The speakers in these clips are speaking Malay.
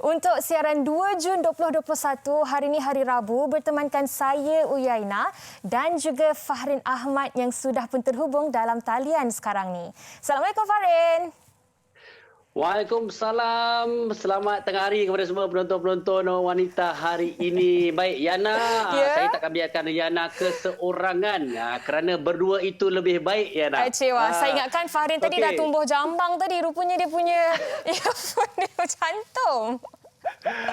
Untuk siaran 2 Jun 2021, hari ini hari Rabu, bertemankan saya Uyaina dan juga Fahrin Ahmad yang sudah pun terhubung dalam talian sekarang ni. Assalamualaikum Fahrin. Waalaikumsalam. Selamat tengah hari kepada semua penonton-penonton wanita hari ini. Baik, Yana, saya takkan biarkan Yana keseorangan kerana berdua itu lebih baik, Yana. Saya ingatkan Fahrin tadi dah tumbuh jambang tadi. Rupanya dia punya earphone dia jantung.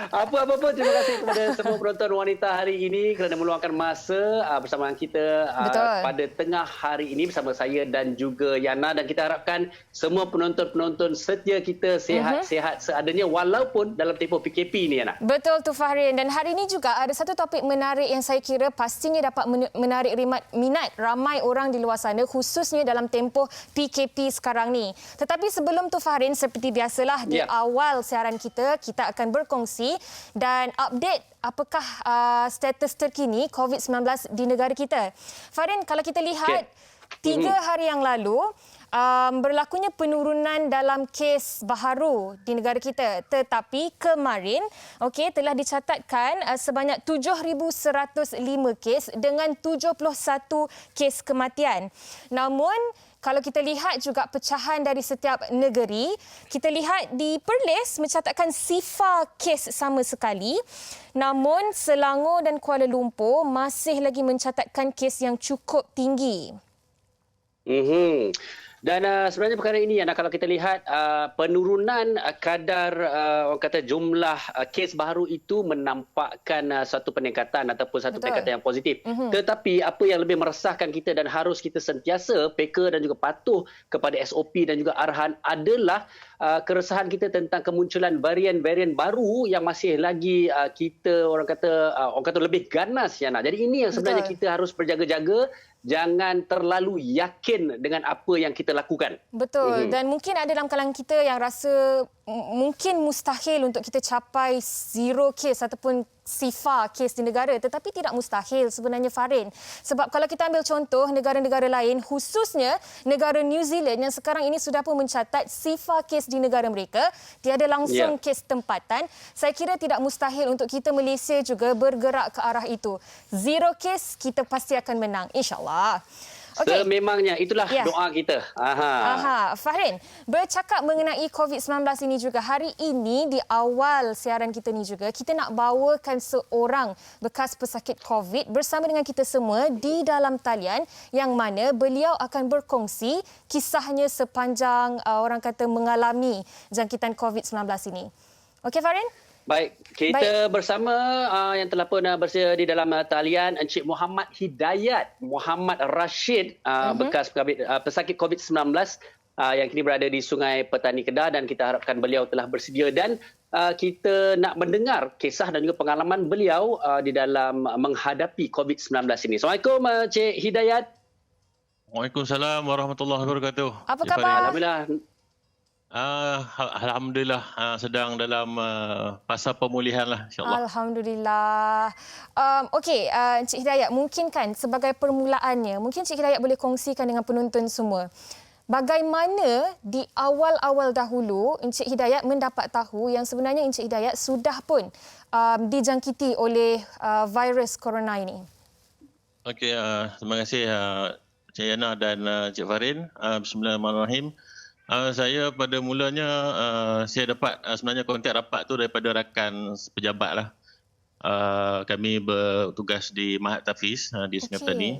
Apa-apa pun, terima kasih kepada semua penonton wanita hari ini kerana meluangkan masa bersama kita pada tengah hari ini bersama saya dan juga Yana, dan kita harapkan semua penonton-penonton setia kita sihat-sihat seadanya walaupun dalam tempoh PKP ni, Yana. Betul tu Fahrin, dan hari ini juga ada satu topik menarik yang saya kira pastinya dapat menarik minat ramai orang di luar sana, khususnya dalam tempoh PKP sekarang ni. Tetapi sebelum tu Fahrin, seperti biasalah di awal siaran kita akan berkongsi dan update apakah status terkini COVID-19 di negara kita. Fahrin, kalau kita lihat 3 hari yang lalu, berlakunya penurunan dalam kes baharu di negara kita. Tetapi kemarin telah dicatatkan sebanyak 7,105 kes dengan 71 kes kematian. Namun kalau kita lihat juga pecahan dari setiap negeri, kita lihat di Perlis mencatatkan sifar kes sama sekali. Namun Selangor dan Kuala Lumpur masih lagi mencatatkan kes yang cukup tinggi. Dan sebenarnya perkara ini, kalau kita lihat penurunan kadar orang kata jumlah kes baru itu menampakkan satu peningkatan ataupun satu peningkatan yang positif. Tetapi apa yang lebih meresahkan kita dan harus kita sentiasa peka dan juga patuh kepada SOP dan juga arahan adalah keresahan kita tentang kemunculan varian-varian baru yang masih lagi kita orang kata lebih ganas, Yana. Jadi ini yang sebenarnya kita harus berjaga-jaga. Jangan terlalu yakin dengan apa yang kita lakukan. Betul. Dan mungkin ada dalam kalangan kita yang rasa mungkin mustahil untuk kita capai zero kes ataupun sifar kes di negara. Tetapi tidak mustahil sebenarnya, Fahrin. Sebab kalau kita ambil contoh negara-negara lain, khususnya negara New Zealand yang sekarang ini sudah pun mencatat sifar kes di negara mereka, tiada langsung kes tempatan. Saya kira tidak mustahil untuk kita Malaysia juga bergerak ke arah itu. Zero kes, kita pasti akan menang, insyaAllah. Sememangnya itulah doa kita. Fahrin, bercakap mengenai COVID-19 ini juga, hari ini di awal siaran kita ni juga kita nak bawakan seorang bekas pesakit COVID bersama dengan kita semua di dalam talian, yang mana beliau akan berkongsi kisahnya sepanjang orang kata mengalami jangkitan COVID-19 ini. Okey Fahrin? Baik, kita bersama yang telah pun bersedia di dalam talian Encik Muhammad Hidayat Muhammad Rashid, bekas pesakit COVID-19 yang kini berada di Sungai Petani Kedah, dan kita harapkan beliau telah bersedia dan kita nak mendengar kisah dan juga pengalaman beliau di dalam menghadapi COVID-19 ini. Assalamualaikum Encik Hidayat. Waalaikumsalam warahmatullahi wabarakatuh. Apa khabar? Alhamdulillah. Alhamdulillah sedang dalam fasa pemulihan lah, insyaAllah. Alhamdulillah. Encik Hidayat, mungkin kan sebagai permulaannya, mungkin Encik Hidayat boleh kongsikan dengan penonton semua, bagaimana di awal-awal dahulu Encik Hidayat mendapat tahu yang sebenarnya Encik Hidayat sudah pun dijangkiti oleh virus corona ini. Okey, terima kasih Cik Yana dan Cik Fahrin. Bismillahirrahmanirrahim. Saya pada mulanya saya dapat sebenarnya kontak rapat tu daripada rakan pejabat lah. Kami bertugas di Mahat Tafiz di Sungai Petani.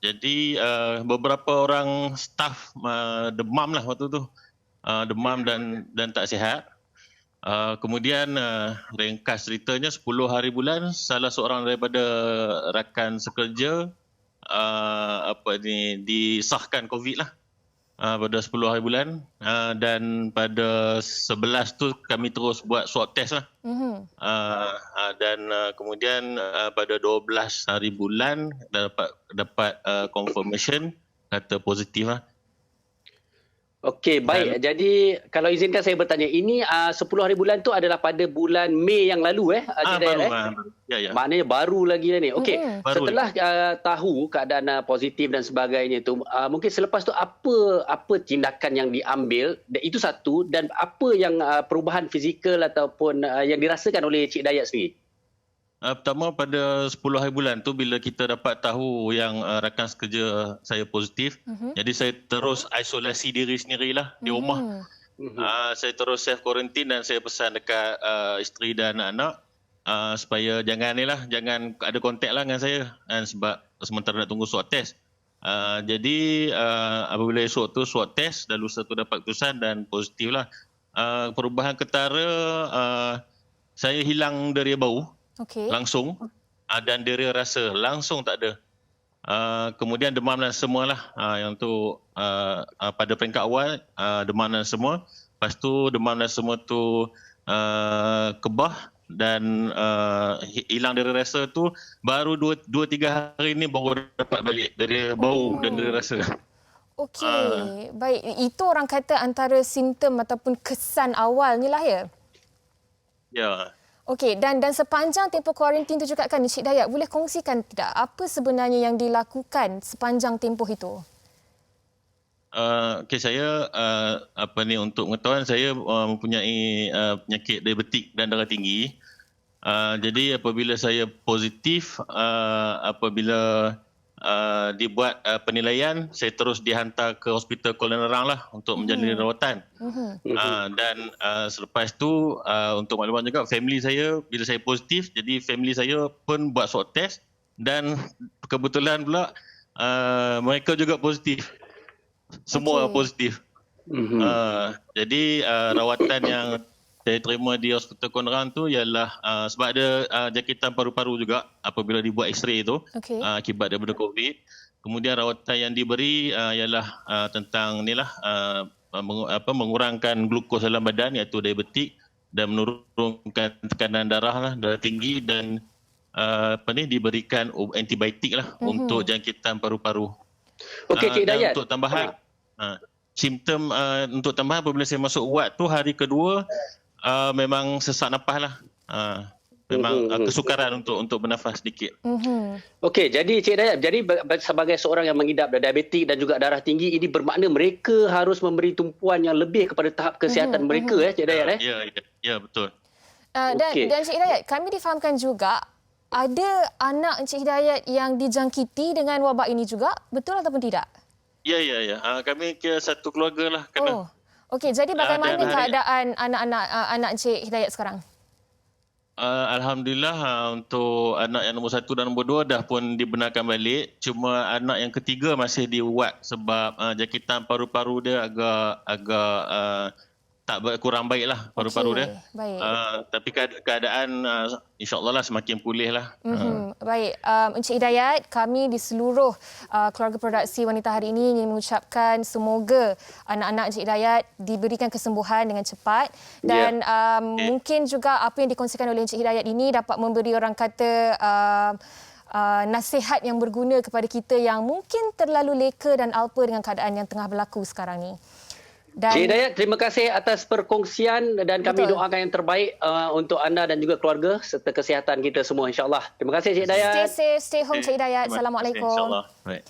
Jadi beberapa orang staf demam lah waktu tu. Demam dan tak sihat. Kemudian ringkas ceritanya 10 hari bulan salah seorang daripada rakan sekerja disahkan COVID lah. Pada 10 hari bulan, dan pada 11 tu kami terus buat swab test lah. Dan kemudian pada 12 hari bulan dapat confirmation kata positif lah. Okey, baik. Jadi kalau izinkan saya bertanya, ini 10 hari bulan tu adalah pada bulan Mei yang lalu Cik Dayat Baru. Baru. Ya. Maknanya baru lagi ni. Okey, Baru setelah tahu keadaan positif dan sebagainya tu, mungkin selepas tu apa tindakan yang diambil? Dan itu satu, dan apa yang perubahan fizikal ataupun yang dirasakan oleh Cik Dayat sendiri? Pertama pada 10 hari bulan tu bila kita dapat tahu yang rakan sekerja saya positif, jadi saya terus isolasi diri sendirilah di rumah. Saya terus self quarantine dan saya pesan dekat isteri dan anak-anak supaya jangan ada kontak lah dengan saya sebab sementara nak tunggu swab test. Jadi apabila esok tu swab test dan lusa tu dapat keputusan dan positif lah. Perubahan ketara saya hilang deria bau. Langsung dan deria rasa langsung tak ada. Kemudian demam dan semualah yang tu pada peringkat awal demam dan semua. Lepas tu demam dan semua tu kebah dan hilang deria rasa tu baru 2-3 hari ni baru dapat balik deria bau dan deria rasa. Okey, baik. Itu orang kata antara simptom ataupun kesan awal ni lah ya? Ya. Okey, dan sepanjang tempoh kuarantin tu juga kan Encik Dayat, boleh kongsikan tidak apa sebenarnya yang dilakukan sepanjang tempoh itu? Okey, saya untuk pengetahuan saya mempunyai penyakit diabetik dan darah tinggi. Jadi apabila saya positif, apabila dibuat penilaian, saya terus dihantar ke Hospital Kuala Nerang lah untuk menjalani rawatan. Dan selepas tu untuk makluman juga, family saya bila saya positif, jadi family saya pun buat swab test dan kebetulan pula mereka juga positif. Semua positif. Jadi rawatan yang saya terima di Hospital Kuala Nerang tu ialah sebab ada jangkitan paru-paru juga apabila dibuat X-ray tu akibat daripada COVID. Kemudian rawatan yang diberi ialah tentang mengurangkan glukos dalam badan iaitu diabetik dan menurunkan tekanan darah tinggi dan diberikan antibiotik lah untuk jangkitan paru-paru. Okey, Cik Dayat. Untuk tambahan simptom untuk tambahan apabila saya masuk ward tu hari kedua memang sesak nafas lah. Memang kesukaran untuk bernafas sedikit. Okey, jadi Cik Dayat, jadi sebagai seorang yang mengidap diabetik dan juga darah tinggi, ini bermakna mereka harus memberi tumpuan yang lebih kepada tahap kesihatan mereka Cik Dayat Ya, betul. Dan Cik Hidayat, kami difahamkan juga ada anak Encik Hidayat yang dijangkiti dengan wabak ini juga, betul ataupun tidak? Ya. Kami kira satu keluarga lah kena. Okey, jadi bagaimana keadaan anak Encik Hidayat sekarang? Alhamdulillah untuk anak yang nombor 1 dan nombor 2 dah pun dibenarkan balik. Cuma anak yang ketiga masih diuat sebab jangkitan paru-paru dia agak kurang baik lah paru-paru dia. Baik. Tapi keadaan insyaAllah lah semakin pulih lah. Baik, Encik Hidayat, kami di seluruh keluarga produksi Wanita Hari ini ingin mengucapkan semoga anak-anak Encik Hidayat diberikan kesembuhan dengan cepat dan mungkin juga apa yang dikongsikan oleh Encik Hidayat ini dapat memberi orang kata nasihat yang berguna kepada kita yang mungkin terlalu leka dan alpa dengan keadaan yang tengah berlaku sekarang ni. Cik Hidayat, terima kasih atas perkongsian dan kami doakan yang terbaik untuk anda dan juga keluarga serta kesihatan kita semua insya-Allah. Terima kasih Cik Hidayat. Stay safe, stay home Cik Hidayat. Assalamualaikum. InsyaAllah. Baik.